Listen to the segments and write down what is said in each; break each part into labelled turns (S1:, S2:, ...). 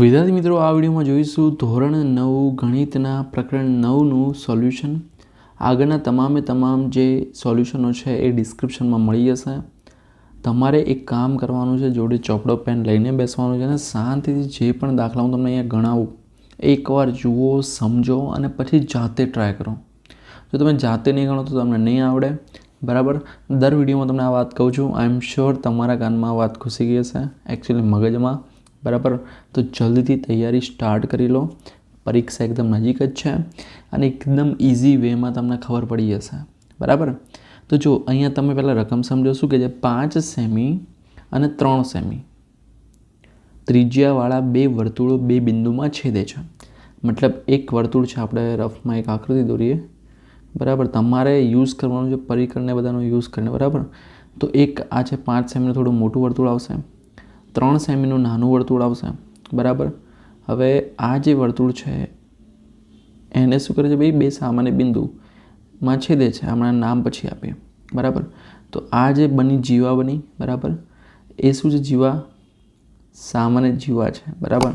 S1: વિદ્યાર્થી મિત્રો, આ વિડીયોમાં જોઈશું ધોરણ 9 ગણિતના પ્રકરણ 9નું સોલ્યુશન. આગળના તમામ જે સોલ્યુશનો છે એ ડિસ્ક્રિપ્શનમાં મળી જશે. તમારે એક કામ કરવાનું છે, જોડે ચોપડો પેન લઈને બેસવાનું છે અને શાંતિથી જે પણ દાખલા હું તમને અહીંયા ગણાવું એકવાર જુઓ, સમજો અને પછી જાતે ટ્રાય કરો. જો તમે જાતે નહીં ગણો તો તમને નહીં આવડે. બરાબર. દર વિડીયોમાં તમને આ વાત કહું છું. આઈ એમ શ્યોર તમારા કાનમાં વાત ઘૂસી ગઈ હશે, એકચ્યુઅલી મગજમાં. બરાબર. તો જલ્દીથી તૈયારી સ્ટાર્ટ કરી લો. પરીક્ષા એકદમ નજીક જ છે અને એકદમ ઇઝી વેમાં તમને ખબર પડી જશે. બરાબર. તો જો અહીંયા તમે પહેલાં રકમ સમજો. શું કહે છે? 5 સેમી અને 3 સેમી ત્રિજ્યાવાળા બે વર્તુળો બે બિંદુમાં છેદે છે. મતલબ એક વર્તુળ છે, આપણે રફમાં એક આકૃતિ દોરીએ. બરાબર. તમારે યુઝ કરવાનું છે પરિકરને બધાનો યુઝ કરીને. બરાબર. તો એક આ છે 5 સેમીનું થોડું મોટું વર્તુળ આવશે, 3 સેમીનું નાનું વર્તુળ આવશે. બરાબર. હવે આ જે વર્તુળ છે એને શું કરે છે ભાઈ? બે સામાન્ય બિંદુમાં છેદે છે. હમણાં નામ પછી આપીએ. બરાબર. તો આ જે બની જીવા બની. બરાબર. એ શું છે? જીવા, સામાન્ય જીવા છે. બરાબર.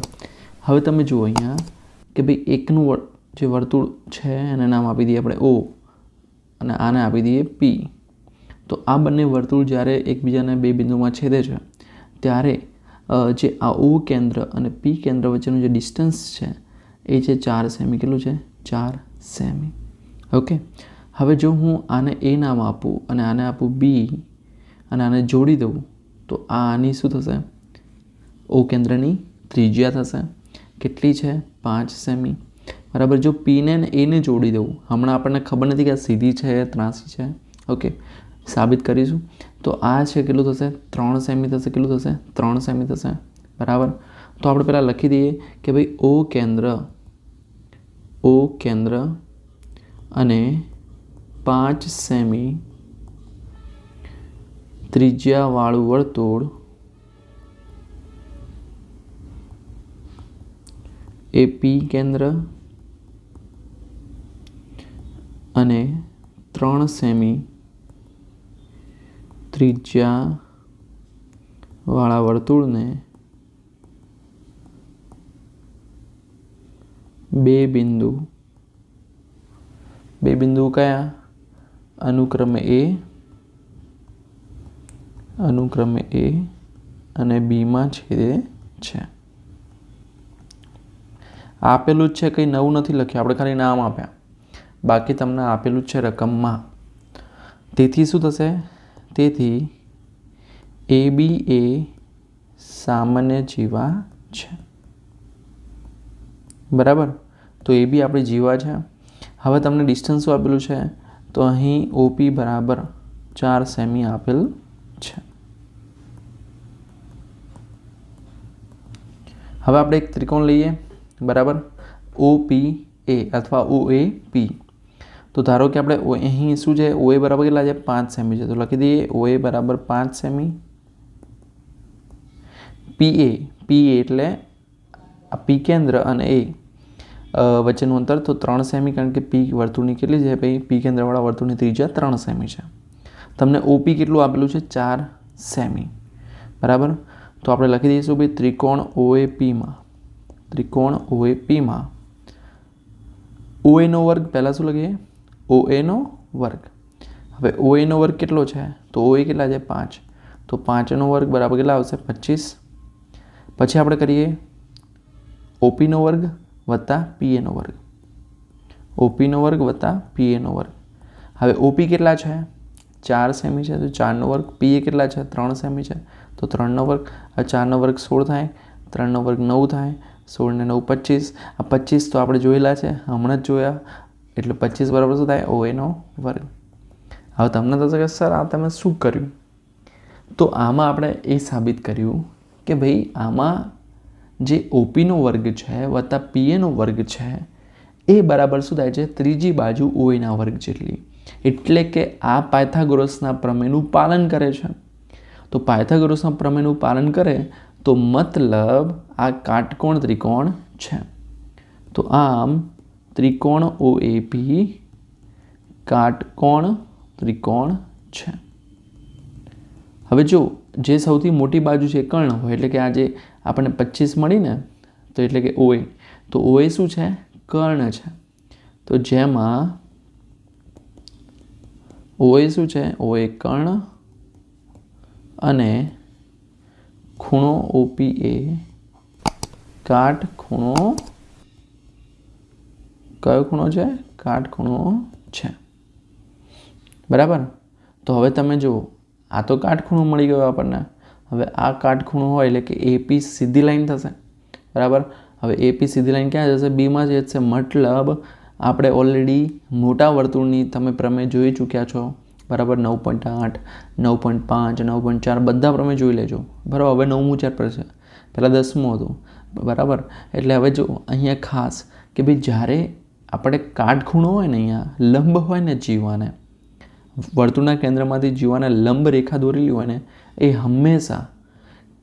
S1: હવે તમે જુઓ અહીંયા કે ભાઈ એકનું જે વર્તુળ છે એને નામ આપી દઈએ આપણે O અને આને આપી દઈએ P. તો આ બંને વર્તુળ જ્યારે એકબીજાને બે બિંદુમાં છેદે છે ત્યારે જે આ O કેન્દ્ર અને P કેન્દ્ર વચ્ચેનું જે ડિસ્ટન્સ છે એ છે 4 સેમી. કેટલું છે? 4 સેમી. ઓકે. હવે જો હું આને A નામ આપું અને આને આપું B અને આને જોડી દઉં તો આની શું થશે? O કેન્દ્રની ત્રિજ્યા થશે. કેટલી છે? 5 સેમી. બરાબર. જો P ને Aને જોડી દઉં, હમણાં આપણને ખબર નથી કે આ સીધી છે ત્રાંસી છે. ઓકે, સાબિત કરીશું. તો આ છે કેટલું થશે? 3 સેમી થશે. કેટલું થશે? 3 સેમી થશે. બરાબર. તો આપણે પહેલાં લખી દઈએ કે ભાઈ O કેન્દ્ર અને 5 સેમી ત્રિજ્યાવાળું વર્તુળ એ P કેન્દ્ર અને 3 સેમી ત્રિજ્યાવાળા વર્તુળને બે બિંદુ કયા? અનુક્રમે A અને B માં છેદે છે. આપેલું જ છે, કંઈ નવું નથી લખ્યું, આપણે ખાલી નામ આપ્યા. બાકી તમને આપેલું જ છે રકમમાં. તેથી શું થશે? તેથી AB એ સામાન્ય જીવા છે. બરાબર. તો AB આપણી જીવા છે. હવે તમને ડિસ્ટન્સ શું આપેલું છે? તો અહીં OP બરાબર 4 સેમી આપેલ છે. હવે આપણે એક ત્રિકોણ લઈએ. બરાબર. OPA અથવા OAP. તો ધારો કે આપણે અહીં શું છે? OA બરાબર કેટલા છે? 5 સેમી છે. તો લખી દઈએ OA બરાબર 5 સેમી. PA એટલે આ P કેન્દ્ર અને A વચ્ચેનું અંતર તો 3 સેમી, કારણ કે P વર્તુળની કેટલી છે ભાઈ? P કેન્દ્રવાળા વર્તુળની ત્રિજ્યા 3 સેમી છે. તમને OP કેટલું આપેલું છે? 4 સેમી. બરાબર. તો આપણે લખી દઈશું ભાઈ ત્રિકોણ OAPમાં OA નો વર્ગ. પહેલાં શું લખીએ? OA નો વર્ગ. હવે OA નો વર્ગ કેટલો છે? તો OA કેટલા છે? 5. તો 5 નો વર્ગ બરાબર કેટલા આવશે? 25. પછી આપણે કરીએ OP નો વર્ગ વત્તા PA નો વર્ગ. OP નો વર્ગ વત્તા PA નો વર્ગ. હવે OP કેટલા છે? 4 સેમી છે. તો 4 નો વર્ગ. PA કેટલા છે? 3 સેમી છે. તો 3 નો વર્ગ. આ 4 નો વર્ગ 16 થાય. 3 નો વર્ગ 9 થાય. 16 ને 9 25. આ 25 તો આપણે જોયેલા છે, હમણાં જ જોયા. એટલે 25 બરાબર શું થાય? OA નો વર્ગ. હવે તમને થશે કે સર આ તમે શું કર્યું? તો આમાં આપણે એ સાબિત કર્યું કે ભાઈ આમાં જે OP નો વર્ગ છે વત્તા PA નો વર્ગ છે એ બરાબર શું થાય છે? ત્રીજી બાજુ OA ના વર્ગ જેટલી. એટલે કે આ પાયથાગોરસના પ્રમેયનું પાલન કરે છે. તો પાયથાગોરસના પ્રમેયનું પાલન કરે તો મતલબ આ કાટકોણ ત્રિકોણ છે. તો આમ ત્રિકોણ OAP કાટકોણ ત્રિકોણ છે. હવે જો જે સૌથી મોટી બાજુ છે કર્ણ હોય, એટલે કે આ જે આપણને 25 મળી ને તો એટલે કે OA. તો OA શું છે? કર્ણ છે. તો જેમાં OA શું છે? OA કર્ણ અને ખૂણો OP એ કાટખૂણો. કયો ખૂણો છે? કાટખૂણો છે. બરાબર. તો હવે તમે જુઓ, આ તો કાટખૂણો મળી ગયો આપણને. હવે આ કાટખૂણો હોય એટલે કે AP સીધી લાઈન થશે. બરાબર. હવે AP સીધી લાઈન ક્યાં જશે? બીમાં જ જશે. મતલબ આપણે ઓલરેડી મોટા વર્તુળની તમે પ્રમેય જોઈ ચૂક્યા છો. બરાબર. 9.8, 9.5, 9.4 બધા પ્રમેય જોઈ લેજો. બરાબર. હવે 9મું ચેપ્ટર છે, પહેલાં 10મું હતું. બરાબર. એટલે હવે જો અહીંયા ખાસ કે ભાઈ જ્યારે આપણે કાટખૂણો હોય ને, અહીંયા લંબ હોય ને જીવાને, વર્તુળના કેન્દ્રમાંથી જીવાને લંબ રેખા દોરેલી હોય ને, એ હંમેશા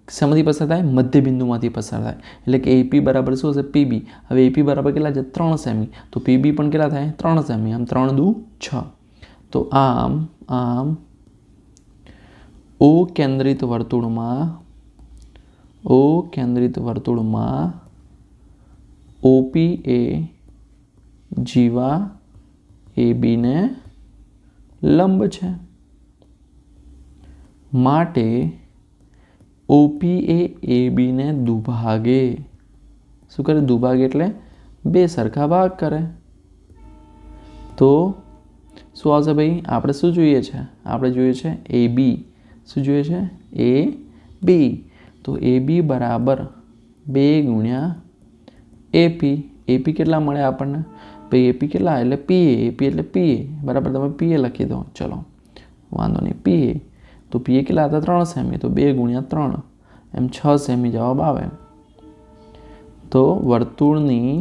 S1: શેમાંથી પસાર થાય? મધ્યબિંદુમાંથી પસાર થાય. એટલે કે AP બરાબર શું હશે? PB. હવે AP બરાબર કેટલા છે? 3 સેમી. તો PB પણ કેટલા થાય? 3 સેમી. આમ 3 દુ 6. તો આમ O કેન્દ્રિત વર્તુળમાં OP એ જીવા AB ને લંબ છે. માટે OP એ AB ને દુભાગે. શું કરે? દુભાગે એટલે બે સરખા ભાગ કરે. તો શું આવશે ભાઈ? આપણે શું જોઈએ છે? આપણે જોઈએ છે AB. શું જોઈએ છે? AB. તો AB બરાબર 2 ગુણ્યા AP. AP કેટલા મળે આપણને? ભાઈ AP કેટલા? એટલે PA. AP એટલે PA. બરાબર. તમે PA લખી દો. ચલો વાંધો નહીં. PA. તો PA કેટલા હતા? 3 સેમી. તો 2 ગુણ્યા 3 એમ 6 સેમી જવાબ આવે. તો વર્તુળની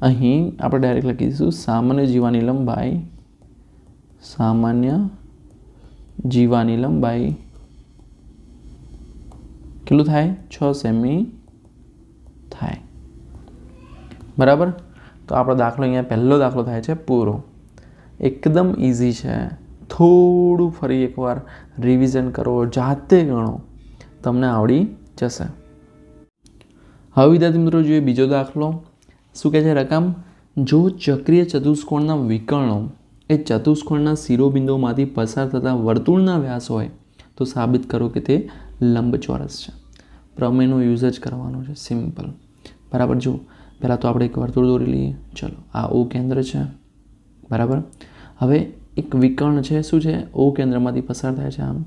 S1: અહીં આપણે ડાયરેક્ટ લખી દઈશું સામાન્ય જીવાની લંબાઈ કેટલું થાય? 6 સેમી થાય. બરાબર. તો આપણો દાખલો અહીંયા પહેલો દાખલો થાય છે પૂરો. એકદમ ઇઝી છે. થોડું ફરી એકવાર રિવિઝન કરો, જાતે ગણો, તમને આવડી જશે. હવે વિદ્યાર્થી મિત્રો જોઈએ બીજો દાખલો. શું કહે છે રકમ? જો ચક્રીય ચતુષ્કોણના વિકર્ણો એ ચતુષ્કોણના શિરોબિંદુઓમાંથી પસાર થતા વર્તુળના વ્યાસ હોય તો સાબિત કરો કે તે લંબચોરસ છે. પ્રમેયનો યુઝ જ કરવાનો છે. સિમ્પલ. બરાબર. જો પહેલાં તો આપણે એક વર્તુળ દોરી લઈએ. ચલો આ O કેન્દ્ર છે. બરાબર. હવે એક વિકર્ણ છે. શું છે? O કેન્દ્રમાંથી પસાર થાય છે આમ.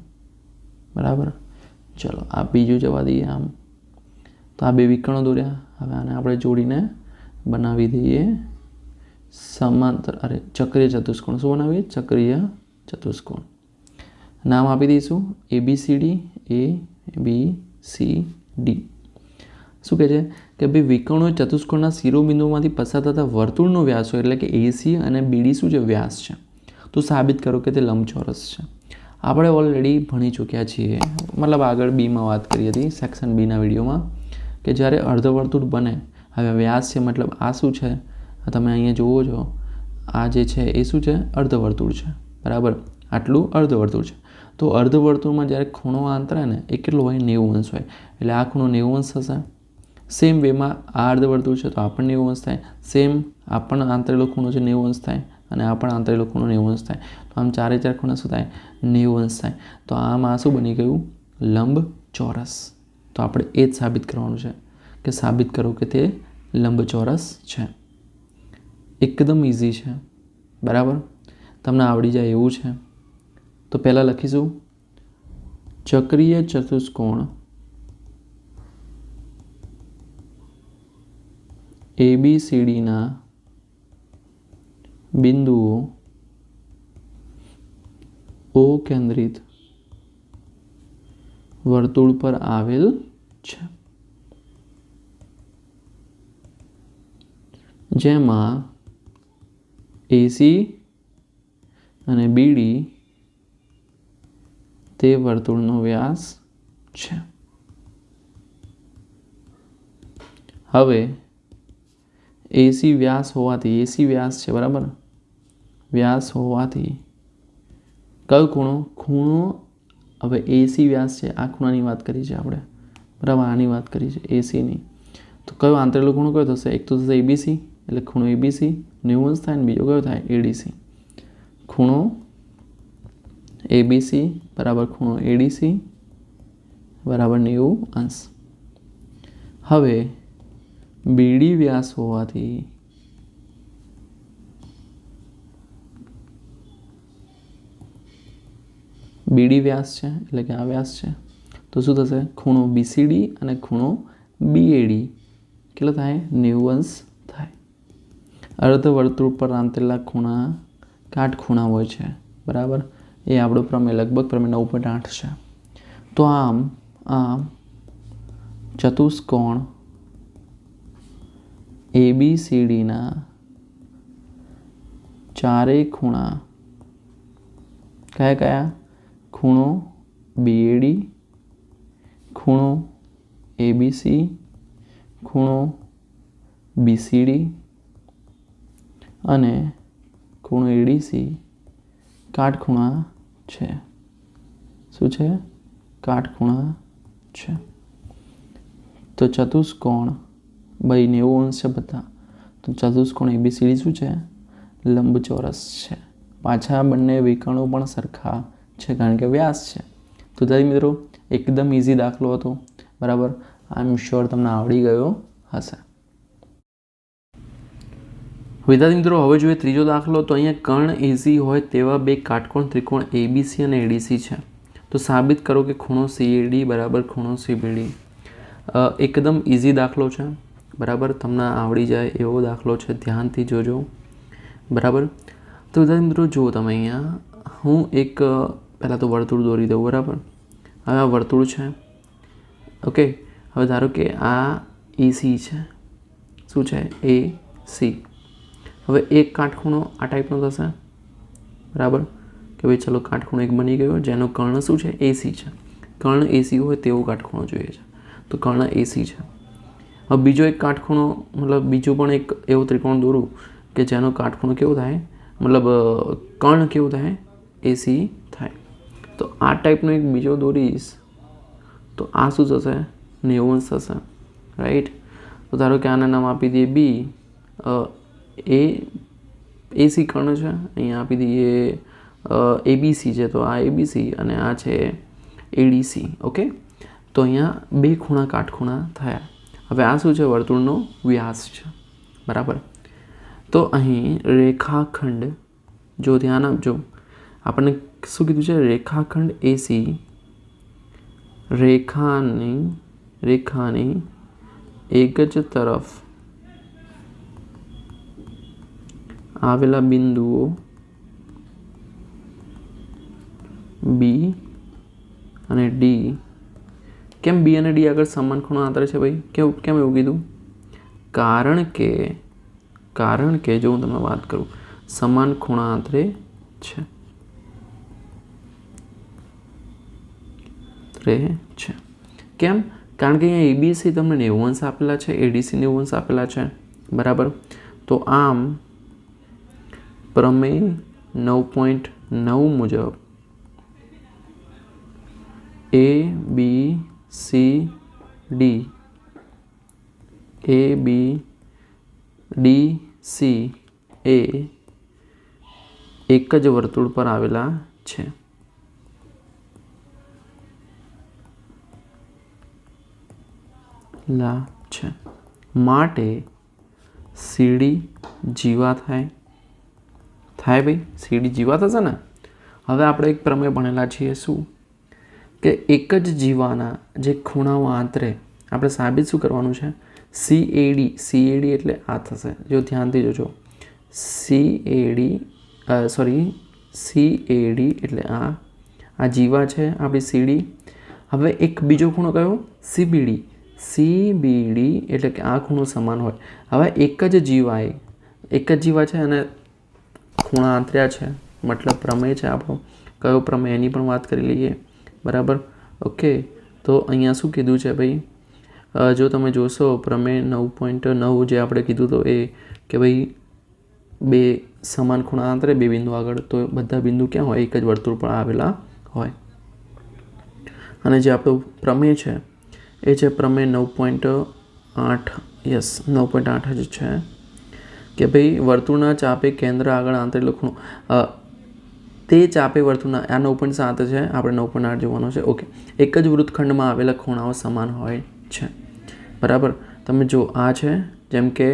S1: બરાબર. ચલો આ બીજું જવા દઈએ આમ. તો આ બે વિકર્ણો દોર્યા. હવે આને આપણે જોડીને બનાવી દઈએ સમાંતર ચક્રીય ચતુષ્કોણ. શું બનાવીએ? ચક્રીય ચતુષ્કોણ. નામ આપી દઈશું ABCD. ABCD. શું કહે છે કે ભાઈ વિકર્ણો ચતુષ્કોણના શિરોબિંદુમાંથી પસાર થતા વર્તુળનો વ્યાસ હોય એટલે કે AC અને BD શું છે? વ્યાસ છે. તો સાબિત કરો કે તે લંબચોરસ છે. આપણે ઓલરેડી ભણી ચૂક્યા છીએ. મતલબ આગળ બીમાં વાત કરી હતી, સેક્શન બીના વિડીયોમાં, કે જ્યારે અર્ધવર્તુળ બને. હવે વ્યાસ છે મતલબ આ શું છે? તમે અહીંયા જુઓ છો, આ જે છે એ શું છે? અર્ધવર્તુળ છે. બરાબર. આટલું અર્ધવર્તુળ છે. તો અર્ધવર્તુળમાં જ્યારે ખૂણો આંતરે ને એ કેટલો હોય? 90 અંશ હોય. એટલે આ ખૂણો 90 અંશ થશે. સેમ વેમાં આ અર્ધવર્તુળ છે તો આ પણ 90 અંશ થાય. સેમ આ પણ આંતરેલો ખૂણો છે 90 અંશ થાય, અને આ પણ આંતરેલો ખૂણો 90 અંશ થાય. તો આમ ચારે ચાર ખૂણા શું થાય? 90 અંશ થાય. તો આમ આ શું બની ગયું? લંબચોરસ. તો આપણે એ જ સાબિત કરવાનું છે કે સાબિત કરો કે તે લંબચોરસ છે. એકદમ ઇઝી છે. બરાબર. તમને આવડી જાય એવું છે. તો પહેલાં લખીશું ચક્રીય ચતુષ્કોણ ABCDના બિંદુઓ O કેન્દ્રિત વર્તુળ પર આવેલ છે, જેમાં AC અને BD તે વર્તુળનો વ્યાસ છે. હવે AC વ્યાસ હોવાથી, AC વ્યાસ છે બરાબર, વ્યાસ હોવાથી કયો ખૂણો? ખૂણો. હવે AC વ્યાસ છે, આ ખૂણાની વાત કરી છે આપણે બરાબર, આની વાત કરી છે ACની. તો કયો આંતરેલો ખૂણો કયો થશે? એક તો થશે એબીસી, એટલે ખૂણો એબીસી 90 અંશ થાય, અને બીજો કયો થાય? એડીસી. ખૂણો એબીસી બરાબર ખૂણો એડીસી બરાબર 90 અંશ. હવે બીડી વ્યાસ હોવાથી બીડી વ્યાસ છે એટલે કે આ વ્યાસ છે, તો શું થશે? ખૂણો બીસીડી અને ખૂણો બીએડી કેટલો થાય? 90 અંશ થાય. અર્ધવર્તુળ પર આંતરેલા ખૂણા કાટખૂણા હોય છે, બરાબર. એ આપણો પ્રમેય લગભગ પ્રમેય 9.8 છે. તો આમ ચતુષ્કોણ ABCDના ચારેય ખૂણા કયા કયા? ખૂણો BAD, ખૂણો ABC, ખૂણો BCD અને ખૂણો ADC કાટખૂણા છે. શું છે? કાટખૂણા છે. તો ચતુષ્કોણ ભાઈ 90 અંશ છે બધા, તો ચતુષ્કોણ ABCD શું છે? લંબચોરસ છે. પાછા બંને વિકર્ણો પણ સરખા છે કારણ કે વ્યાસ છે. તો વિદ્યાર્થી મિત્રો એકદમ ઇઝી દાખલો હતો, બરાબર. આઈ એમ શ્યોર તમને આવડી ગયો હશે. વિદ્યાર્થી મિત્રો હવે જોઈએ ત્રીજો દાખલો. તો અહીંયા કર્ણ એસી હોય તેવા બે કાટકોણ ત્રિકોણ ABC અને ADC છે. તો સાબિત કરો કે ખૂણો CAD બરાબર ખૂણો CBD. એકદમ ઇઝી દાખલો છે, બરાબર. તમને આવડી જાય એવો દાખલો છે, ધ્યાનથી જોજો, બરાબર. તો વિદ્યાર્થી મિત્રો જુઓ તમે અહીંયા હું એક પહેલાં તો વર્તુળ દોરી દઉં, બરાબર. હવે આ વર્તુળ છે, ઓકે. હવે ધારો કે આ AC છે. શું છે? AC. હવે એક કાટખૂણો આ ટાઈપનો થશે, બરાબર. કે ભાઈ ચલો કાટખૂણો એક બની ગયો જેનો કર્ણ શું છે? AC છે. કર્ણ AC હોય તેવો કાટખૂણો જોઈએ છે, તો કર્ણ AC છે. હવે બીજો એક કાટખૂણો મતલબ બીજું પણ એક એવો ત્રિકોણ દોરું કે જેનો કાટખૂણો કેવો થાય? મતલબ કર્ણ કેવું થાય? AC થાય. તો આ ટાઈપનો એક બીજો દોરીશ તો આ શું થશે? 90 અંશ થશે, રાઈટ. તો ધારો કે આને નામ આપી દઈએ B. એ AC કર્ણ છે, અહીંયા આપી દઈએ ABC છે, તો આ ABC અને આ છે ADC, ઓકે. તો અહીંયા બે ખૂણા કાટખૂણા થયા. હવે આ શું છે? વર્તુળનો વ્યાસ છે, બરાબર. તો અહીં રેખાખંડ જો ધ્યાન આપજો, આપણને શું કીધું છે? રેખાખંડ AC રેખાની એક જ તરફ આવેલા બિંદુઓ B અને D. કેમ B અને D આગળ સમાન ખૂણો આંતરે છે ભાઈ? કેમ એવું કીધું? કારણ કે જો હું તમને વાત કરું, સમાન ખૂણા આંતરે છે. કેમ? કારણ કે અહીંયા ABC તમને 90 અંશ આપેલા છે, ADC 90 અંશ આપેલા છે, બરાબર. તો આમ પ્રમેય 9.9 મુજબ ABDC એ એક જ વર્તુળ પર આવેલા છે. માટે CD જીવા થાય ભાઈ, CD જીવા થશે ને. હવે આપણે એક પ્રમેય ભણેલા છીએ શું કે એક જ જીવાના જે ખૂણાઓ આંતરે આપણે સાબિત શું કરવાનું છે? CAD એટલે આ થશે, જો ધ્યાનથી જોજો. CAD એટલે આ જીવા છે આપણી CD. હવે એક બીજો ખૂણો કયો? CBD એટલે કે આ ખૂણો સમાન હોય. હવે એક જ જીવા છે અને ખૂણા આંતર્યા છે, મતલબ પ્રમેય છે આપણો. કયો પ્રમેય એની પણ વાત કરી લઈએ, બરાબર, ઓકે. તો અહીંયા શું કીધું છે ભાઈ? જો તમે જોશો પ્રમેય 9.9 જે આપણે કીધું તો એ કે ભાઈ બે સમાન ખૂણા આંતરે બે બિંદુ આગળ, તો બધા બિંદુ ક્યાં હોય? એક જ વર્તુળ પર આવેલા હોય. અને જે આપણો પ્રમેય છે એ છે પ્રમેય 9.8 યસ 9.8 જ છે કે ભાઈ વર્તુળના ચાપે કેન્દ્ર આગળ આંતરિક ખૂણો તે ચાપે વર્તુળના આ 9.7 છે, આપણે 9.8 જોવાનો છે. ઓકે, એક જ વૃત્તખંડમાં આવેલા ખૂણાઓ સમાન હોય છે. બરાબર. તમે જો આ છે, જેમ કે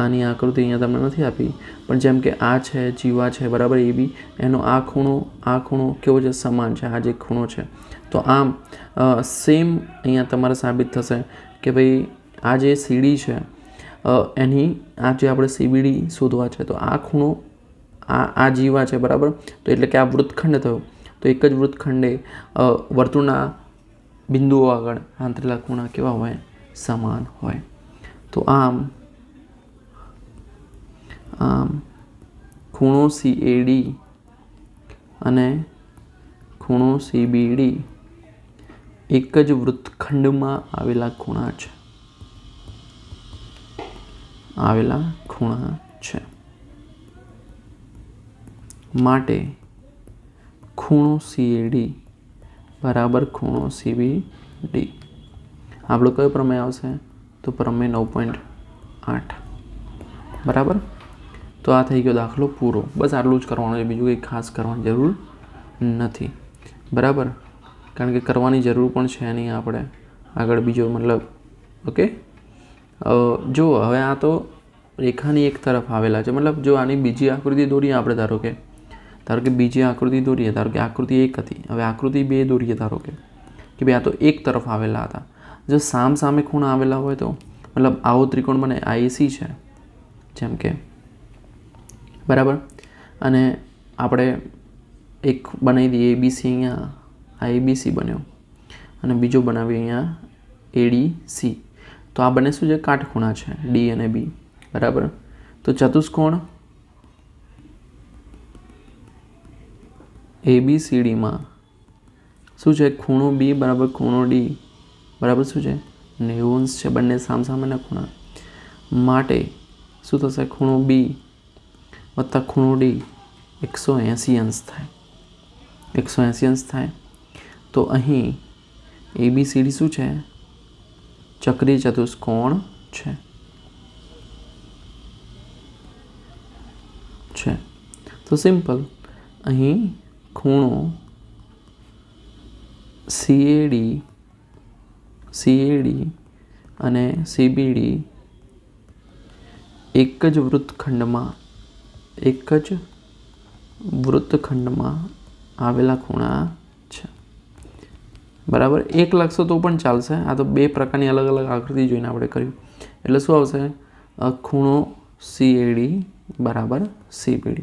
S1: આની આકૃતિ અહીંયા તમને નથી આપી, પણ જેમ કે આ છે જીવા છે, બરાબર, એ બી એનો આ ખૂણો કેવો છે? સમાન છે. આ જે ખૂણો છે, તો આમ સેમ અહીંયા તમારે સાબિત થશે કે ભાઈ આ જે સીડી છે એની આ જે આપણે CBD શોધવા છે, તો આ ખૂણો આ જીવા છે, બરાબર. તો એટલે કે આ વૃત્તખંડ થયો, તો એક જ વૃત્તખંડે વર્તુળના બિંદુઓ આગળ આંતરેલા ખૂણા કેવા હોય? સમાન હોય. તો આમ ખૂણો CAD અને ખૂણો CBD એક જ વૃત્તખંડમાં આવેલા ખૂણા છે. માટે ખૂણો CAD બરાબર ખૂણો CBD. આપણો કયો પ્રમેય આવશે? તો પ્રમેય 9.8. બરાબર. તો આ થઈ ગયો દાખલો પૂરો. બસ આટલું જ કરવાનું છે, બીજું કંઈ ખાસ કરવાની જરૂર નથી. બરાબર, કારણ કે કરવાની જરૂર પણ છે નહીં આપણે આગળ બીજો મતલબ. ઓકે, જો હવે આ તો રેખાની એક તરફ આવેલા છે, મતલબ જો આની બીજી આકૃતિ દોરીએ આપણે, ધારો કે બીજી આકૃતિ દોરીએ, ધારો કે આકૃતિ 1 હતી, હવે આકૃતિ 2 દોરીએ, ધારો કે ભાઈ આ તો એક તરફ આવેલા હતા. જો સામે ખૂણા આવેલા હોય તો મતલબ આવો ત્રિકોણ બને, IAC છે જેમ કે, બરાબર, અને આપણે એક બનાવી દઈએ ABC, અહીંયા ABC બન્યો, અને બીજો બનાવીએ અહીંયા ADC. તો આ બંને શું છે? કાટખૂણા છે, D અને B. બરાબર. તો ચતુષ્કોણ ABCDમાં શું છે? ખૂણો B બરાબર ખૂણો D બરાબર શું છે? 90 અંશ છે. બંને સામસામેના ખૂણા માટે શું થશે? ખૂણો B વત્તા ખૂણો D 180 અંશ થાય. 180 અંશ થાય. તો અહીં ABCD શું છે? ચક્રીય ચતુષ્કોણ છે. તો સિમ્પલ, અહીં ખૂણો CAD અને CBD એક જ વૃત્તખંડમાં આવેલા ખૂણા છે. બરાબર. એક લખશો તો પણ ચાલશે. આ તો બે પ્રકારની અલગ અલગ આકૃતિ જોઈને આપણે કર્યું, એટલે શું આવશે? ખૂણો CAD બરાબર CBD.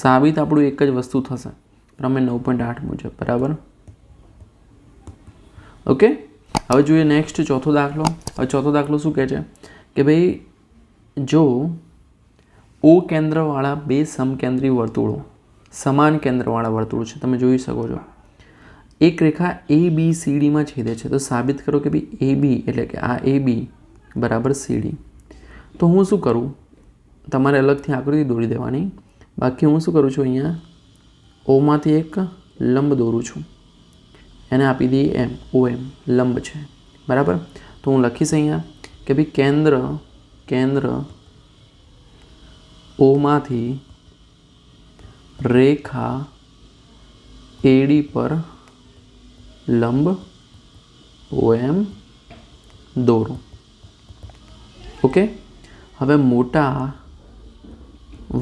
S1: સાબિત આપણું એક જ વસ્તુ થશે, પ્રમેય 9.8 મુજબ. બરાબર. ઓકે, હવે જોઈએ નેક્સ્ટ ચોથો દાખલો. હવે ચોથો દાખલો શું કહે છે કે ભાઈ જો O કેન્દ્રવાળા બે સમકેન્દ્રી વર્તુળો, સમાન કેન્દ્રવાળા વર્તુળ છે, તમે જોઈ શકો છો, એક રેખા ABCDમાં છેદે છે, તો સાબિત કરો કે ભાઈ AB એટલે કે આ AB બરાબર CD. તો હું શું કરું? તમારે અલગથી આકૃતિ દોરી દેવાની. બાકી હું શું કરું છું? અહીંયા ઓમાંથી એક લંબ દોરું છું, એને આપી દઈએ OM, લંબ છે. બરાબર. તો હું લખીશ અહીંયા કે ભાઈ કેન્દ્ર ઓમાંથી રેખા AD પર લંબ OM દોરો. ઓકે, હવે મોટા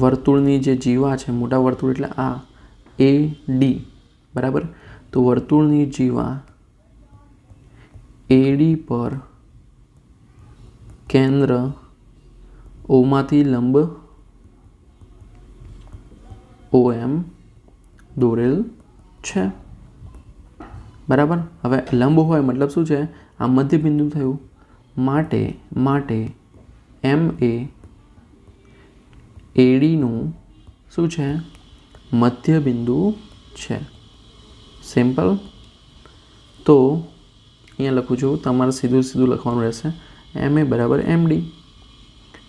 S1: વર્તુળની જે જીવા છે, મોટા વર્તુળ એટલે આ AD, બરાબર. તો વર્તુળની જીવા AD પર કેન્દ્ર ઓમાંથી લંબ OM દોરેલ છે. બરાબર. હવે લંબ હોય મતલબ શું છે? આ મધ્ય બિંદુ થયું, માટે M એ ADનું શું છે? મધ્ય બિંદુ છે. સિમ્પલ. તો અહીંયા લખું છું, તમારે સીધું લખવાનું રહેશે, MA બરાબર MD.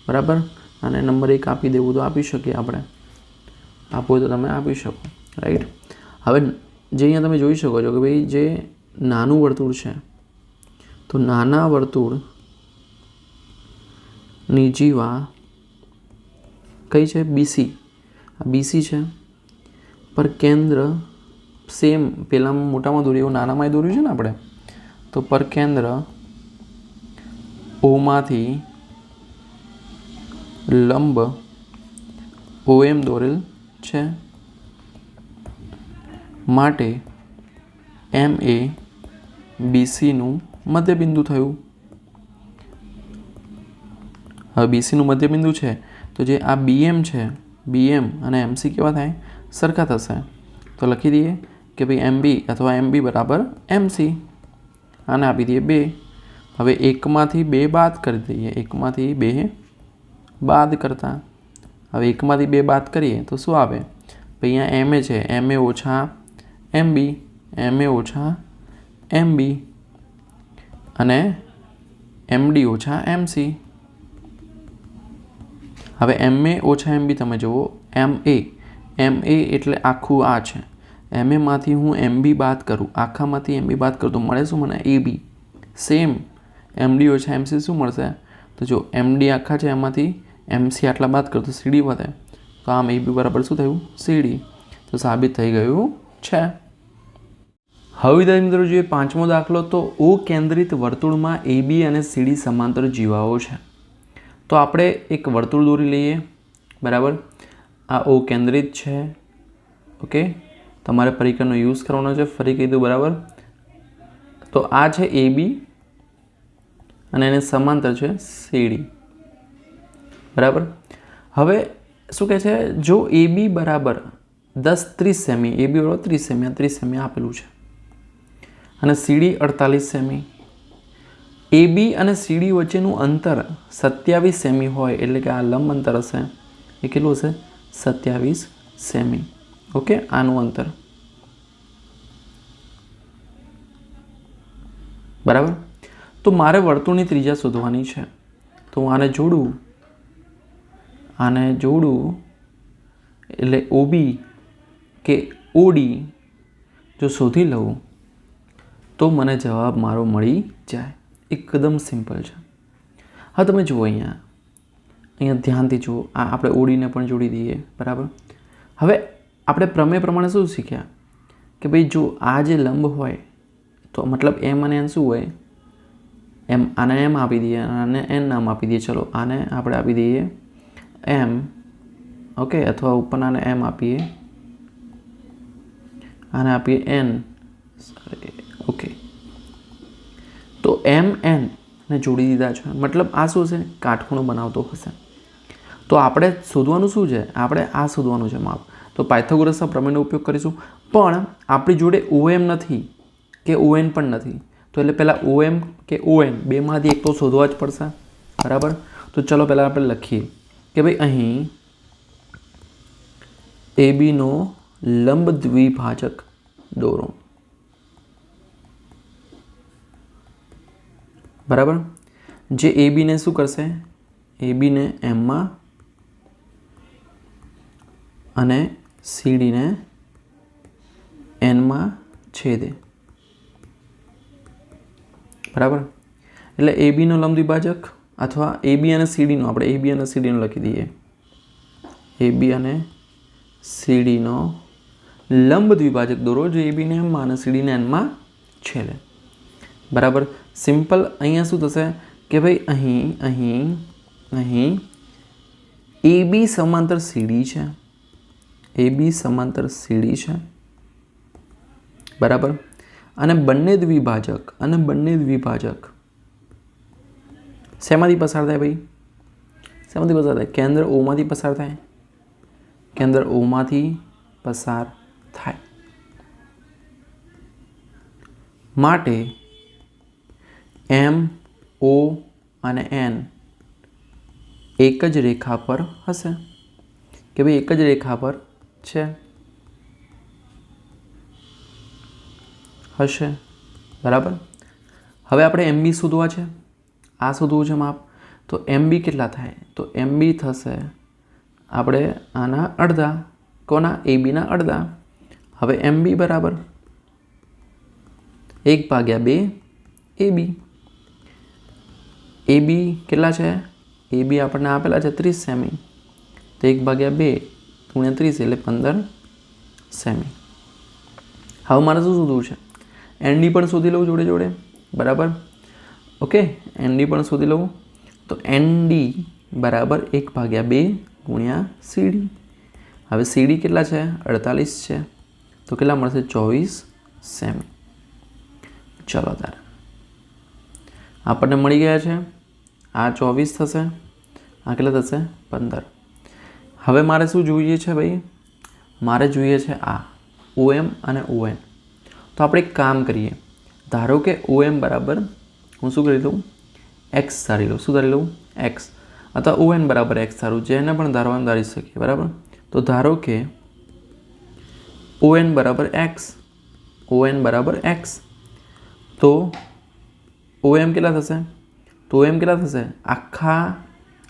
S1: બરાબર. અને નંબર 1 આપી દેવું તો આપી શકીએ આપણે, આપો તો તમે આપી શકો. રાઈટ. હવે જે અહીંયા તમે જોઈ શકો છો કે ભાઈ જે નાનું વર્તુળ છે, તો નાના વર્તુળ ની જીવા કઈ છે? BC. આ BC છે. પર કેન્દ્ર સેમ પેલામાં મોટામાં દોર્યું એવું નાનામાં દોર્યું છે ને આપણે, તો પર કેન્દ્ર ઓમાંથી લંબ OM દોરેલ છે, માટે MA BCનું મધ્યબિંદુ થયું. હવે BCનું મધ્યબિંદુ છે તો જે આ BM છે, BM અને MC કેવા થાય? સરખા થશે. તો લખી દઈએ કે ભાઈ MB અથવા MB બરાબર MC. આને આપી દઈએ 2. હવે 1માંથી 2 બાદ કરી દઈએ. 1માંથી 2 બાદ કરતા, હવે 1માંથી 2 બાદ કરીએ તો શું આવે? ભાઈ અહીંયા MA છે, MA ઓછા MB, MA ઓછા MB અને MD ઓછા MC. હવે MA ઓછા MB તમે જુઓ, MA એટલે આખું આ છે. MA માંથી હું MB બાદ કરું, આખામાંથી MB બાદ કરું તો મળે શું મને? AB. સેમ MD ઓછા MC શું મળશે? તો જો MD આખા છે, એમાંથી MC આટલા બાદ કરું તો CD વધે. તો આમ AB બરાબર શું થયું? CD. તો સાબિત થઈ ગયું છે. હવે વિદ્યાર્થી મિત્રો જોઈએ 5મો દાખલો. તો O કેન્દ્રિત વર્તુળમાં AB અને CD સમાંતર જીવાઓ છે. તો આપણે એક વર્તુળ દોરી લઈએ. બરાબર, આ O કેન્દ્રિત છે. ઓકે, તમારે પરિકરનો યુઝ કરવાનો છે, ફરી કીધું. બરાબર, તો આ છે AB અને એને સમાંતર છે CD. બરાબર, હવે શું કહે છે? જો AB બરાબર 30 સેમી, AB બરાબર 30 સેમી, આ 30 સેમી આપેલું છે, અને CD 48 સેમી. AB અને CD વચ્ચેનું અંતર 27 સેમી હોય, એટલે કે આ લંબ અંતર હશે એ કેટલું હશે? 27 સેમી. ઓકે, આનું અંતર. બરાબર, તો મારે વર્તુળની ત્રિજ્યા શોધવાની છે. તો હું આને જોડું એટલે OB કે OD જો શોધી લઉં તો મને જવાબ મારો મળી જાય. એકદમ સિમ્પલ છે. હા, તમે જુઓ અહીંયા ધ્યાનથી જુઓ. આ આપણે ODને પણ જોડી દઈએ. બરાબર, હવે આપણે પ્રમેય પ્રમાણે શું શીખ્યા કે ભાઈ જો આ જે લંબ હોય તો મતલબ M અને N શું હોય? આને M આપી દઈએ, આને N નામ આપી દઈએ. ચલો આને આપણે આપી દઈએ M. ઓકે, અથવા ઉપર આને M આપીએ, આને આપીએ N. ઓકે, તો MN ને જોડી દીધા છે. મતલબ આ શું છે? કાટખૂણો બનાવતો હશે. તો આપણે શોધવાનું શું છે? આપણે આ શોધવાનું છે માપ. તો પાયથાગોરસના પ્રમેયનો ઉપયોગ કરીશું. પણ આપણી જોડે OM નથી કે ON પણ નથી, તો એટલે પહેલાં OM કે ON બેમાંથી એક તો શોધવા જ પડશે. બરાબર, તો ચલો પહેલાં આપણે લખીએ કે ભાઈ અહીં ABનો લંબ દ્વિભાજક દોરો. બરાબર, જે ABને શું કરશે? ABને Mમાં અને CDને Nમાં છેદે. બરાબર, એટલે ABનો લંબ દ્વિભાજક અથવા AB અને CDનો, આપણે AB અને CDનો લખી દઈએ. AB અને CDનો લંબ દ્વિભાજક દોરો, જો ABને Mમાં અને CDને Nમાં છેદે. બરાબર, સિમ્પલ. અહીંયા શું થશે કે ભાઈ અહીં AB સમાંતર CD છે, AB સમાંતર CD છે. બરાબર, અને બંને દ્વિભાજક શેમાંથી પસાર થાય? ભાઈ શેમાંથી પસાર થાય? કેન્દ્ર Oમાંથી પસાર થાય. કેન્દ્ર Oમાંથી પસાર થાય, માટે M, O અને N એક જ રેખા પર હશે. કે ભાઈ એક જ રેખા પર છે, હશે. બરાબર, હવે આપણે MB શોધવા છે, આ શોધવું છે માપ. તો MB કેટલા થાય? તો MB થશે આપણે આના અડધા. કોના? ABના અડધા. હવે MB બરાબર 1/2 AB. AB કેટલા છે? એ બી આપણને આપેલા છે 30 સેમી, તો 1/2 ગુણ્યા 30 એટલે 15 સેમી. હવે મારે શું શોધવું છે? એનડી પણ શોધી લઉં જોડે જોડે, બરાબર. ઓકે, એનડી પણ શોધી લઉં. તો એનડી બરાબર 1/2 ગુણ્યા સીડી. હવે સીડી કેટલા છે? 48 છે, તો કેટલા મળશે? 24 સેમી. ચલો તારે આપણને મળી ગયા છે. આ 24 થશે, આ કેટલા થશે? 15. હવે મારે શું જોઈએ છે ભાઈ? મારે જોઈએ છે આ OM અને ON. તો આપણે એક કામ કરીએ. ધારો કે OM બરાબર હું શું કરી લઉં? X ધારી લઉં. શું ધારી લઉં? X. અથવા ON બરાબર X ધારું, જેને પણ ધારવાનું ધારી શકીએ, બરાબર. તો ધારો કે ON બરાબર X, ON બરાબર X, તો OM કેટલા થશે? તો OM કેટલા થશે? આખા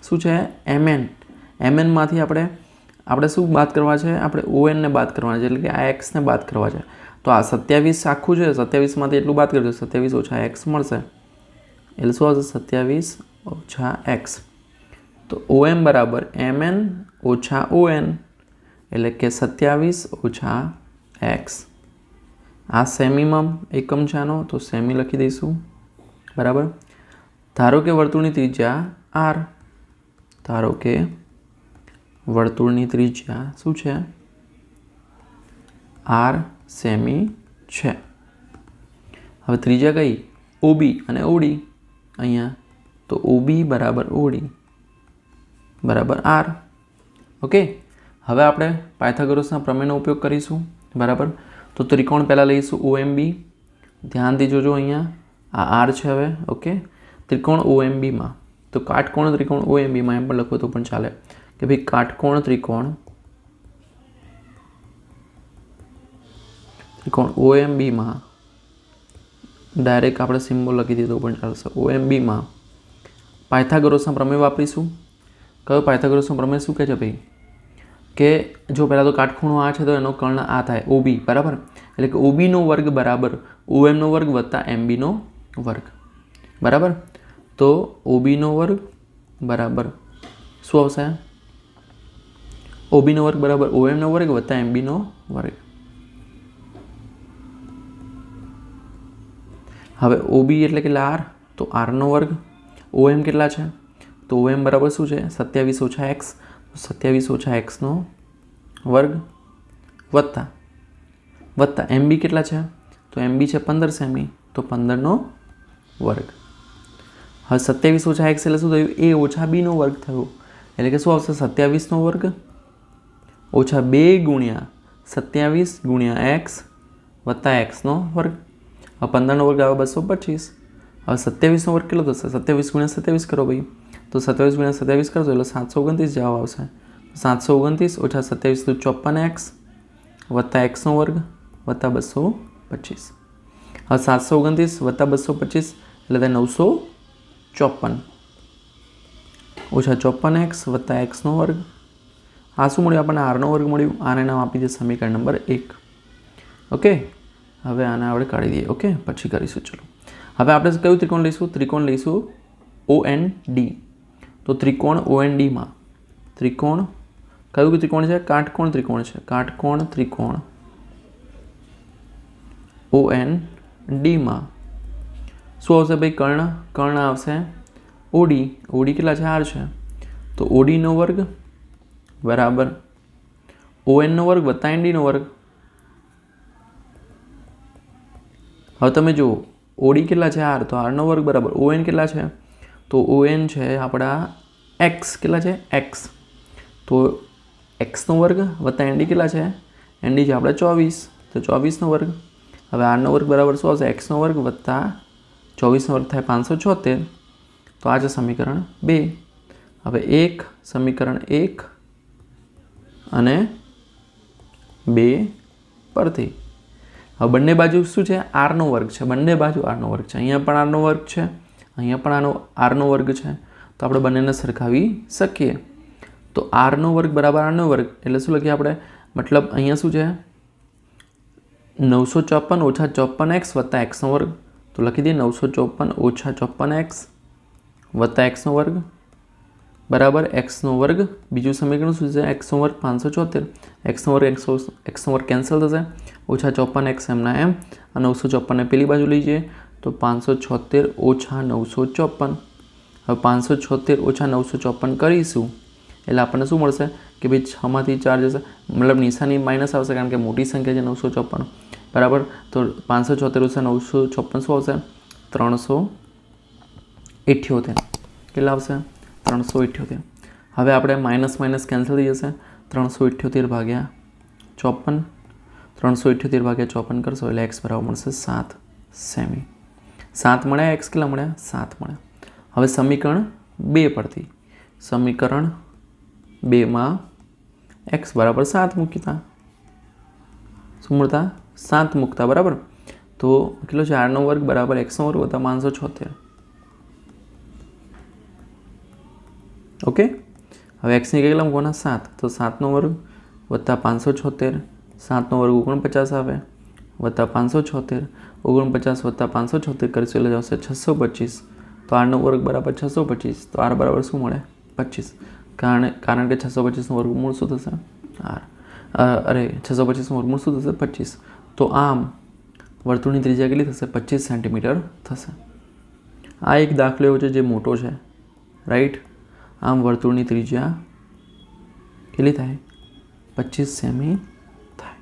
S1: શું છે? MN માંથી આપણે શું બાદ કરવા છે? આપણે ON ને બાદ કરવાના છે, એટલે કે આ X ને બાદ કરવા છે. તો આ 27 આખું છે, 27 માંથી એટલું બાદ કરજો, 27 ઓછા X મળશે. એટલે શું આવશે? 27 ઓછા X. તો OM બરાબર MN ઓછા ON, એટલે કે 27 ઓછા X. આ સેમીમાં એકમ છે આનો, તો સેમી લખી દઈશું, બરાબર. ધારો કે વર્તુળની ત્રિજ્યા R, ધારો કે વર્તુળની ત્રિજ્યા શું છે? R સેમી છે. હવે ત્રિજ્યા કઈ? OB અને OD અહીંયા, તો OB બરાબર OD બરાબર R. ઓકે, હવે આપણે પાયથાગોરસના પ્રમેયનો ઉપયોગ કરીશું, બરાબર. તો ત્રિકોણ પહેલાં લઈશું OMB. ધ્યાનથી જોજો, અહીંયા આ R છે. હવે ઓકે, ત્રિકોણ OMBમાં, તો કાટકોણ ત્રિકોણ OMBમાં એમ પણ લખો તો પણ ચાલે કે ભાઈ કાટકોણ ત્રિકોણ OMBમાં ડાયરેક્ટ આપણે સિમ્બોલ લખી દીધો પણ ચાલશે. OMBમાં પાયથાગોરસનો પ્રમેય વાપરીશું. કયો પાયથાગોરસનો પ્રમેય શું કહે છે ભાઈ? કે જો પહેલાં તો કાટખૂણો આ છે, તો એનો કર્ણ આ થાય OB, બરાબર. એટલે કે OB નો વર્ગ બરાબર OM નો વર્ગ વત્તા MB નો વર્ગ, બરાબર. તો OB નો વર્ગ બરાબર શું આવશે? OB નો વર્ગ બરાબર OM નો વર્ગ વત્તા MB નો વર્ગ. હવે OB એટલે કેટલા? R, તો R નો વર્ગ. OM કેટલા છે? તો OM બરાબર શું છે? 27 ઓછા X, 27 ઓછા X નો વર્ગ વત્તા MB કેટલા છે? તો MB છે 15 સેમી, તો 15 નો વર્ગ. હવે 27 ઓછા X એટલે શું થયું? A ઓછા B નો વર્ગ થયો, એટલે કે શું આવશે? 27 નો વર્ગ ઓછા 2 ગુણ્યા 27 ગુણ્યા X વત્તા X નો વર્ગ. હવે 15 નો વર્ગ આવે 225. હવે 27 નો વર્ગ કેટલો થશે? 27 ગુણ્યા 27 કરો ભાઈ, તો 27 ગુણ્યા 27 કરશો એટલે 729 જવાબ આવશે. 729 ઓછા 27 તો 54X વત્તા X નો વર્ગ વત્તા 225. હવે 729 વત્તા 225 એટલે થાય 954 ઓછા 54X વત્તા X નો વર્ગ. આ શું મળ્યું આપણને? R નો વર્ગ મળ્યું. આને નામ આપી દે સમીકરણ નંબર 1. ઓકે, હવે આને આપણે કાઢી દઈએ. ઓકે, પછી કરીશું. ચલો, હવે આપણે કયું ત્રિકોણ લઈશું? ત્રિકોણ લઈશું OND. તો ત્રિકોણ ONDમાં ત્રિકોણ કયું ત્રિકોણ છે? કાટકોણ ત્રિકોણ છે. કાટકોણ ત્રિકોણ ONDમાં શું આવશે ભાઈ? કર્ણ આવશે OD. OD કેટલા છે? R છે, તો OD નો વર્ગ બરાબર ON નો વર્ગ વત્તા ND નો વર્ગ. હવે તમે જુઓ OD કેટલા છે? R, તો R નો વર્ગ બરાબર ON કેટલા છે? તો ON છે આપણા X. કેટલા છે? X. તો X નો વર્ગ વત્તા ND કેટલા છે? ND છે આપણે 24, તો 24 નો વર્ગ. હવે R નો વર્ગ બરાબર શું આવશે? X નો વર્ગ વત્તા 24 નો વર્ગ થાય 576. તો આ છે સમીકરણ 2. હવે સમીકરણ 1 અને 2 પરથી હવે બંને બાજુ શું છે? R નો વર્ગ છે. બંને બાજુ R નો વર્ગ છે. અહીંયા પણ R નો વર્ગ છે, અહીંયા પણ R નો વર્ગ છે. તો આપણે બંનેને સરખાવી શકીએ. તો R નો વર્ગ બરાબર R નો વર્ગ એટલે શું લખીએ આપણે? મતલબ અહીંયા શું છે? 954 ઓછા 54X વત્તા X નો વર્ગ. તો લખી દઈએ 954 ઓછા 54X વત્તા X નો વર્ગ બરાબર એક્સનો વર્ગ, બીજું સમીકરણ શું છે એક્સનો વર્ગ 574, એક્સનો વર્ગ એક્સનો વર્ગ કેન્સલ થશે, ઓછા 54 એક્સ એમના એમ, અને 954 પેલી બાજુ લઈ જઈએ તો 576 ઓછા 954. હવે 576 ઓછા 954 કરીશું એટલે આપણને શું મળશે કે ભાઈ 6માંથી 4 જશે, મતલબ નિશાની માઇનસ આવશે કારણ કે મોટી સંખ્યા છે 954. બરાબર, તો 576 ઓછા 954 શું આવશે 378. કેટલા આવશે 378. હવે આપણે માઇનસ માઇનસ કેન્સલ થઈ જશે, 378 ભાગ્યા 54, 378 ભાગ્યા 54 કરશો એટલે એક્સ બરાબર મળશે 7 સેમી. 7 મળ્યા, એક્સ કેટલા મળ્યા 7 મળ્યા. હવે સમીકરણ 2 પરથી, સમીકરણ 2માં એક્સ બરાબર 7 મૂકતા, શું મળતા 7 મૂકતા. બરાબર, તો કેટલો છે 8નો વર્ગ બરાબર એક્સનો વર્ગ વત્તા 576. ઓકે, હવે એક્સની કેટલા મૂકવાના 7, તો 7નો વર્ગ વત્તા 576, 7નો વર્ગ 49 આવે વત્તા 576, 49 વત્તા 576 કરીશું એટલે આવશે 625. તો 8નો વર્ગ બરાબર 625, તો આર બરાબર શું મળે 25, કારણ કે 625નું વર્ગમૂળ શું થશે આર, 625નું વર્ગમૂળ શું થશે 25. તો આમ વર્તુળની ત્રિજ્યા કેટલી થશે 25 સેન્ટીમીટર થશે. આ એક દાખલો એવો છે જે મોટો છે, રાઈટ. આમ વર્તુળની ત્રિજ્યા કેટલી થાય 25 સેમી થાય.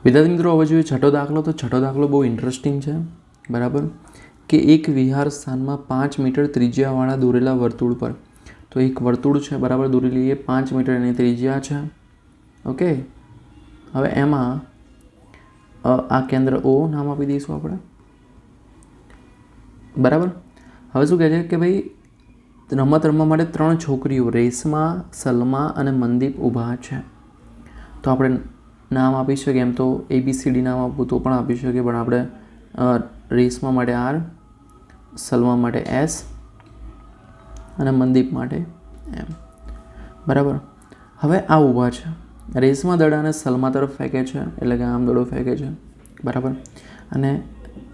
S1: વિદ્યાર્થી મિત્રો હવે જોઈએ છઠ્ઠો દાખલો. તો છઠ્ઠો દાખલો બહુ ઇન્ટરેસ્ટિંગ છે. બરાબર, કે એક વિહાર સ્થાનમાં 5 મીટર ત્રિજ્યાવાળા દોરેલા વર્તુળ પર, તો એક વર્તુળ છે બરાબર દોરેલી, એ 5 મીટર એની ત્રિજ્યા છે. ઓકે, હવે એમાં આ કેન્દ્ર ઓ નામ આપી દઈશું આપણે. બરાબર, હવે શું કહે છે કે ભાઈ રમત રમવા માટે 3 છોકરીઓ રેશમા, સલમા અને મનદીપ ઊભા છે. તો આપણે નામ આપી શકીએ, એમ તો ABCD નામ આપવું તો પણ આપી શકીએ, પણ આપણે રેશમા માટે R, સલમા માટે S અને મનદીપ માટે M. બરાબર, હવે આ ઊભા છે, રેશમા દડાને સલમા તરફ ફેંકે છે, એટલે કે આમ દડો ફેંકે છે. બરાબર, અને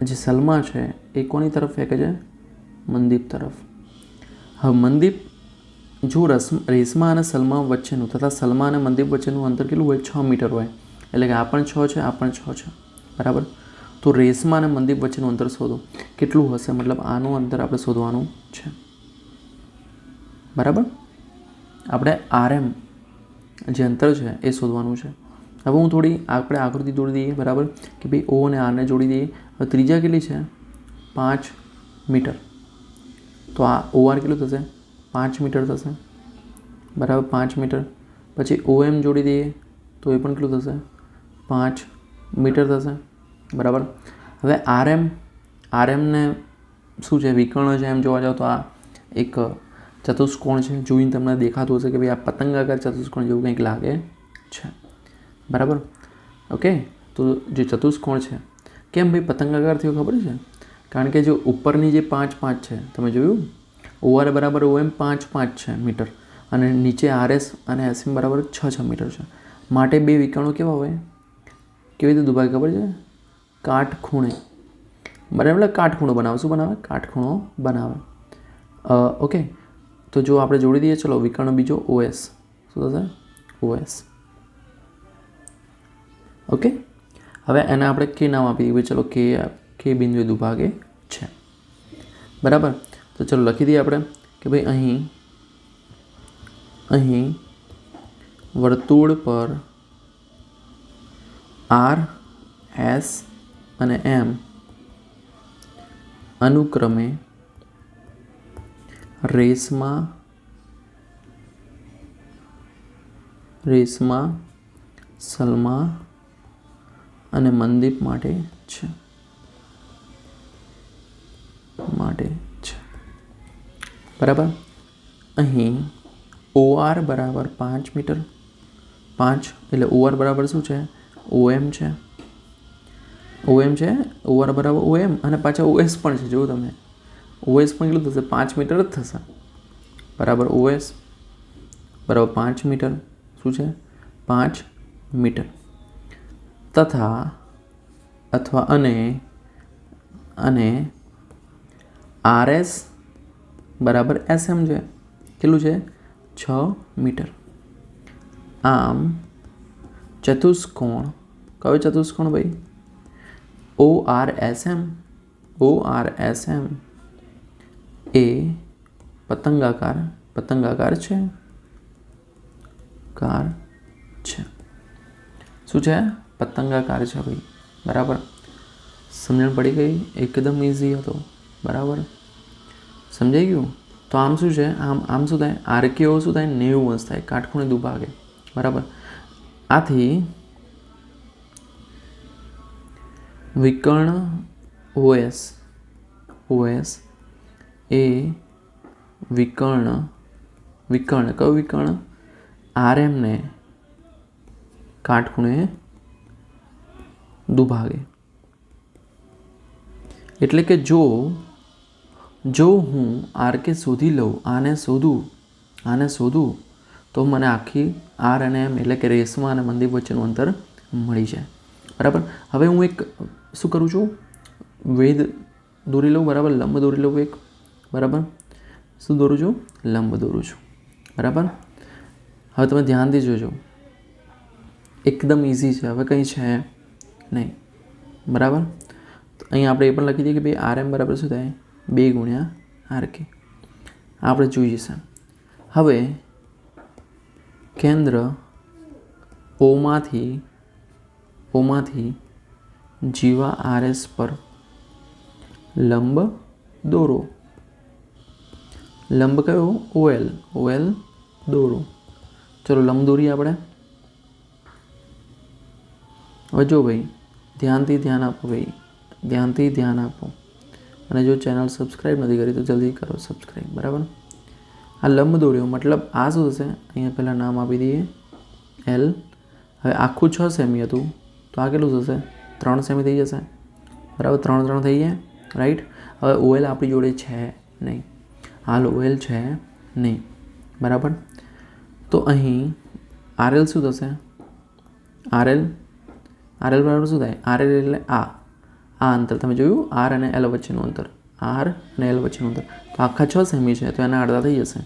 S1: જે સલમા છે એ કોની તરફ ફેંકે છે મનદીપ તરફ. હવે મનદીપ જો રેશમા અને સલમા વચ્ચેનું તથા સલમા અને મનદીપ વચ્ચેનું અંતર કેટલું હોય 6 મીટર હોય, એટલે કે આ પણ 6 છે, આ પણ 6 છે. બરાબર, તો રેશમા અને મનદીપ વચ્ચેનું અંતર શોધો કેટલું હશે, મતલબ આનું અંતર આપણે શોધવાનું છે. બરાબર, આપણે RM જે અંતર છે એ શોધવાનું છે. હવે હું આપણે આકૃતિ દોરી દઈએ. બરાબર, કે ભાઈ O અને Rને જોડી દઈએ. હવે ત્રિજ્યા કેટલી છે 5 મીટર, તો આ OR કેટલું થશે 5 મીટર થશે. બરાબર, 5 મીટર. પછી OM જોડી દઈએ તો એ પણ કેટલું થશે 5 મીટર થશે. બરાબર, હવે RMને શું છે વિકર્ણ છે, એમ જોવા જાવ તો આ એક ચતુષ્કોણ છે. જોઈને તમને દેખાતું હશે કે ભાઈ આ પતંગાકાર ચતુષ્કોણ જેવું કંઈક લાગે છે. બરાબર, ઓકે. તો જે ચતુષ્કોણ છે કેમ ભાઈ પતંગાકાર થયો ખબર છે, કારણ કે જો ઉપરની જે 5 છે તમે જોયું, OR બરાબર OM 5 છે મીટર, અને નીચે RS અને SM બરાબર 6 મીટર છે. માટે બે વિકર્ણો કેવા હોય, કેવી રીતે દુભાગે ખબર છે, કાટખૂણે. બરાબર, કાટખૂણો બનાવે. શું બનાવે કાટખૂણો બનાવે. ઓકે, તો જો આપણે જોડી દઈએ, ચલો વિકર્ણ બીજો OS, શું થશે OS. ઓકે, હવે એને આપણે કે નામ આપી દઈએ. ચલો કે બિંદુએ દુભાગે છે. બરાબર, તો ચલો લખી દઈએ આપણે કે ભાઈ અહીં વર્તુળ પર R, S અને M અનુક્રમે રેશમા, સલમા અને મનદીપ માટે છે. બરાબર, અહીં OR બરાબર 5 મીટર, 5 એટલે OR બરાબર શું છે OM છે, OR બરાબર OM અને પાછા OS પણ છે. જોયું તમે, OS પણ કેટલું થશે 5 મીટર જ થશે. બરાબર, OS બરાબર 5 મીટર, શું છે 5 મીટર, તથા અથવા અને RS બરાબર SM છે. કેટલું છે? 6 મીટર. આમ ચતુષ્કોણ, કયો ચતુષ્કોણ ભાઈ? ORSM. ORSM એ પતંગાકાર છે. શું છે? પતંગાકાર છે ભાઈ. બરાબર, સમજણ પડી ગઈ? એકદમ ઇઝી હતો. બરાબર, સમજાઈ ગયું? તો આમ શું છે? આમ શું થાય? RKO શું થાય? 90 અંશ થાય, કાટખૂણે દુભાગે. બરાબર, આથી વિકર્ણ OS એ વિકર્ણ કયો વિકર્ણ? RM ને કાટખૂણે દુભાગે. એટલે કે જો હું RK શોધી લઉં, આને શોધું તો મને આખી R અને M એટલે કે રેશમા અને મંદિર વચ્ચેનું અંતર મળી જાય. બરાબર, હવે હું એક શું કરું છું? વેધ દોરી લઉં. બરાબર, લંબ દોરી લઉં એક. બરાબર, શું દોરું છું? લંબ દોરું છું. બરાબર, હવે તમે ધ્યાનથી જોજો, એકદમ ઇઝી છે. હવે કંઈ છે નહીં. બરાબર, તો અહીં આપણે એ પણ લખી દઈએ કે ભાઈ RM બરાબર શું થાય? 2 ગુણ્યા RK. આપણે જોઈએ છે. હવે કેન્દ્ર ઓમાંથી જીવા RS પર લંબ દોરો. લંબ કયો? OL દોરો. ચલો લંબ દોરીએ આપણે. હવે જો ભાઈ, ધ્યાન આપો. અને જો ચેનલ સબસ્ક્રાઈબ નથી કરી તો જલ્દી કરો સબસ્ક્રાઈબ. બરાબર, આ લંબ દોર્યો મતલબ આ શું થશે? અહીંયા પહેલાં નામ આપી દઈએ L. હવે આખું 6 સેમી હતું તો આ કેટલું થશે? 3 સેમી થઈ જશે. બરાબર, 3 થઈ જાય. રાઈટ. હવે OL આપણી જોડે છે નહીં, હાલ OL છે નહીં. બરાબર, તો અહીં RL શું થશે? RL બરાબર શું થાય? RL એટલે આ અંતર તમે જોયું, R અને L વચ્ચેનું અંતર. તો આખા 6 સેમી છે તો એના અડધા થઈ જશે.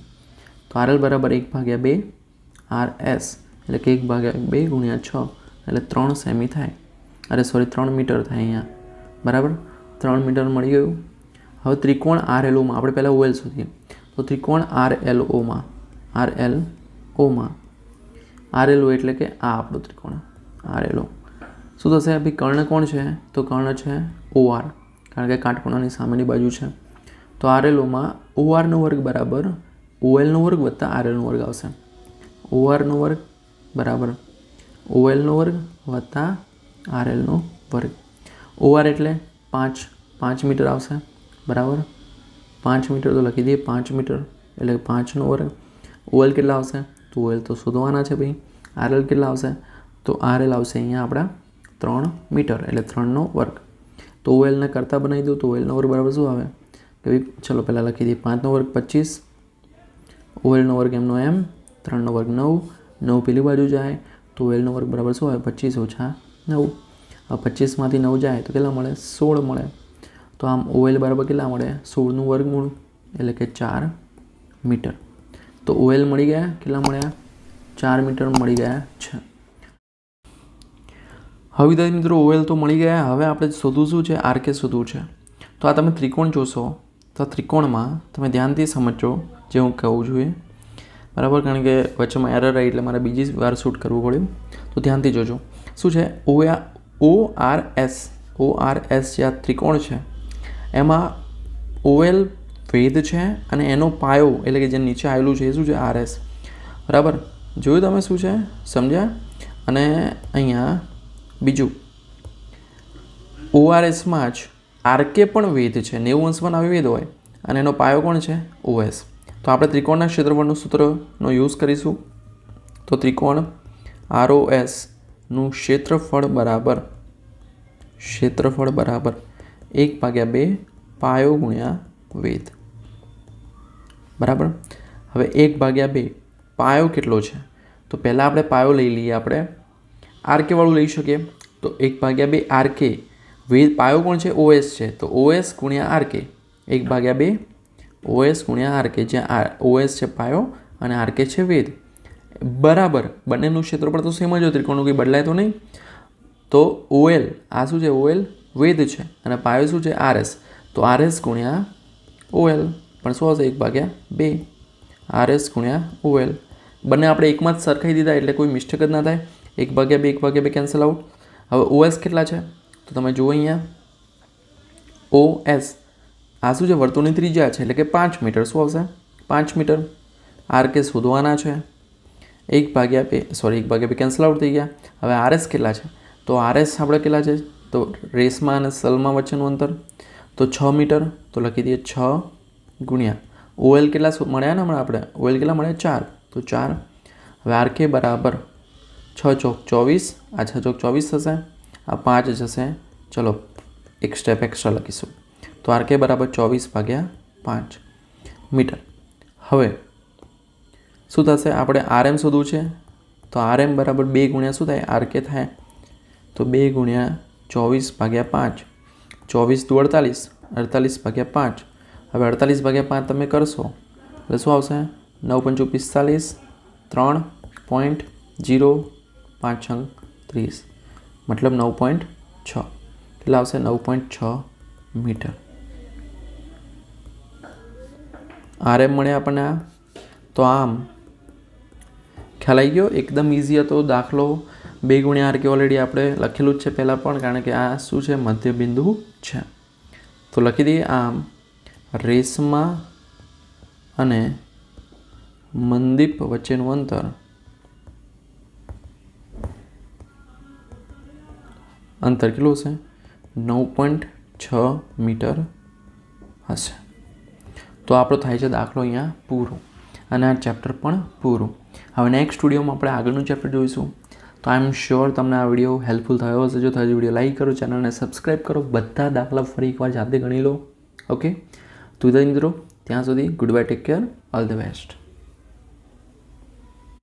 S1: તો RL બરાબર 1/2 RS એટલે કે 1/2 ગુણ્યા 6 એટલે 3 સેમી થાય. 3 મીટર થાય અહીંયા. બરાબર, 3 મીટર મળી ગયું. હવે ત્રિકોણ RLOમાં આપણે પહેલાં OL શોધીએ. તો ત્રિકોણ RLOમાં RLO એટલે કે આ આપણો ત્રિકોણ RLO શું થશે? ભાઈ કર્ણ કોણ છે? તો કર્ણ છે OR, કારણ કે કાટખૂણાની સામેની બાજુ છે. તો RLOમાં OR² બરાબર OL² વત્તા RL² આવશે. OR² બરાબર OL² વત્તા RL². OR એટલે 5 મીટર આવશે. બરાબર, 5 મીટર તો લખી દઈએ. 5 મીટર એટલે 5². OL કેટલા આવશે? તો OL તો શોધવાના છે ભાઈ. RL કેટલા આવશે? તો RL આવશે અહીંયા આપણા 3 મીટર એટલે 3². તો OLને કરતાં બનાવી દઉં તો OL² બરાબર શું આવે? કે ભાઈ ચલો પહેલાં લખી દઈએ. 5² 25, OL² એમનો એમ, 3² 9 પેલી બાજુ જાય તો OL² બરાબર શું આવે? 25 ઓછા 9. હવે 25માંથી 9 જાય તો કેટલા મળે? 16 મળે. તો આમ OL બરાબર કેટલા મળે? 16² એટલે કે 4 મીટર. તો OL મળી ગયા. કેટલા મળ્યા? 4 મીટર મળી ગયા છે. હવે વિદ્યાર્થી મિત્રો OL તો મળી ગયા. હવે આપણે શોધવું શું છે? RK શોધવું છે. તો આ તમે ત્રિકોણ જોશો તો ત્રિકોણમાં તમે ધ્યાનથી સમજો જે હું કહું છું એ. બરાબર, કારણ કે વચ્ચેમાં એરર આવી એટલે મારે બીજી વાર શૂટ કરવું પડ્યું. તો ધ્યાનથી જોજો. શું છે? ORS જે આ ત્રિકોણ છે એમાં OL વેધ છે અને એનો પાયો એટલે કે જે નીચે આવેલું છે એ શું છે? RS. બરાબર, જોયું તમે? શું છે? સમજ્યા? અને અહીંયા બીજું ORSમાં જ RK પણ વેધ છે. 90 અંશમાં આવી વેધ હોય અને એનો પાયો કોણ છે? OS. તો આપણે ત્રિકોણના ક્ષેત્રફળનું સૂત્રનો યુઝ કરીશું. તો ત્રિકોણ ROSનું ક્ષેત્રફળ બરાબર 1/2 પાયો ગુણ્યા વેધ. બરાબર, હવે 1/2 પાયો કેટલો છે? તો પહેલાં આપણે પાયો લઈ લઈએ. આપણે RK વાળું લઈ શકીએ. તો 1/2 RK વેધ પાયો કોણ છે? OS છે. તો OS ગુણ્યા RK 1/2 OS ગુણ્યા RK, જ્યાં OS છે પાયો અને RK છે વેધ, બરાબર બંનેનું ક્ષેત્રફળ તો સેમ જ હોય, ત્રિકોણનું કંઈ બદલાય તો નહીં. તો OL આ શું છે, OL વેધ છે અને પાયો શું છે, RS. તો RS ગુણ્યા OL પણ શું આવશે, 1/2. RS ગુણ્યા OL બંને આપણે એકમાં જ સરખાઈ દીધા એટલે કોઈ મિસ્ટેક જ ના થાય. 1/2 1/2 કેન્સલ આઉટ. હવે OS કેટલા છે તો તમે જુઓ અહીંયા, OS આ શું છે, વર્તુળની ત્રિજ્યા છે એટલે કે 5 મીટર. શું આવશે, 5 મીટર. RK શોધવાના છે, 1/2 કેન્સલ આઉટ થઈ ગયા. હવે RS કેટલા છે તો RS આપણે કેટલા છે, તો રેસમાં અને સલમાં વચ્ચેનું અંતર તો 6 મીટર. તો લખી દઈએ 6 ગુણ્યા OL કેટલા મળ્યા ને હમણાં આપણે, OL કેટલા મળ્યા, 4. તો 4. હવે RK બરાબર 6 ચોક 24, આ 6 ચોક 24 થશે, આ 5 જશે, ચલો એક સ્ટેપ એક્સ્ટ્રા લખીશું. તો RK બરાબર 24/5 મીટર. હવે શું થશે, આપણે RM શોધવું છે તો RM બરાબર 2 ગુણ્યા શું થાય, RK થાય. તો 2 ગુણ્યા 24/5, 24 × 48, 48/5. હવે 48/5 તમે કરશો એટલે શું આવશે, 9 × 5 = 45, 3.056 મતલબ 9.6 એટલે આવશે 9.6 મીટર. RM મળે આપણને આ. તો આમ ખ્યાલ આવી ગયો, એકદમ ઇઝી હતો દાખલો. 2 ગુણ્યા RK ઓલરેડી આપણે લખેલું જ છે પહેલાં પણ, કારણ કે આ શું છે, મધ્ય બિંદુ છે. તો લખી દઈએ આમ, રેસમા અને મનદીપ વચ્ચેનું અંતર કેટલું હશે, 9.6 મીટર હશે. તો આપણો થાય છે દાખલો અહીંયા પૂરો અને આ ચેપ્ટર પણ પૂરું. હવે નેક્સ્ટ વિડીયોમાં આપણે આગળનું ચેપ્ટર જોઈશું. તો આઈ એમ શ્યોર તમને આ વિડીયો હેલ્પફુલ થયો હશે. જો થયો વિડીયો લાઈક કરો, ચેનલને સબસ્ક્રાઈબ કરો, બધા દાખલા ફરી એકવાર જાતે ગણી લો. ઓકે, તો મિત્રો ત્યાં સુધી good bye, take care, all the best.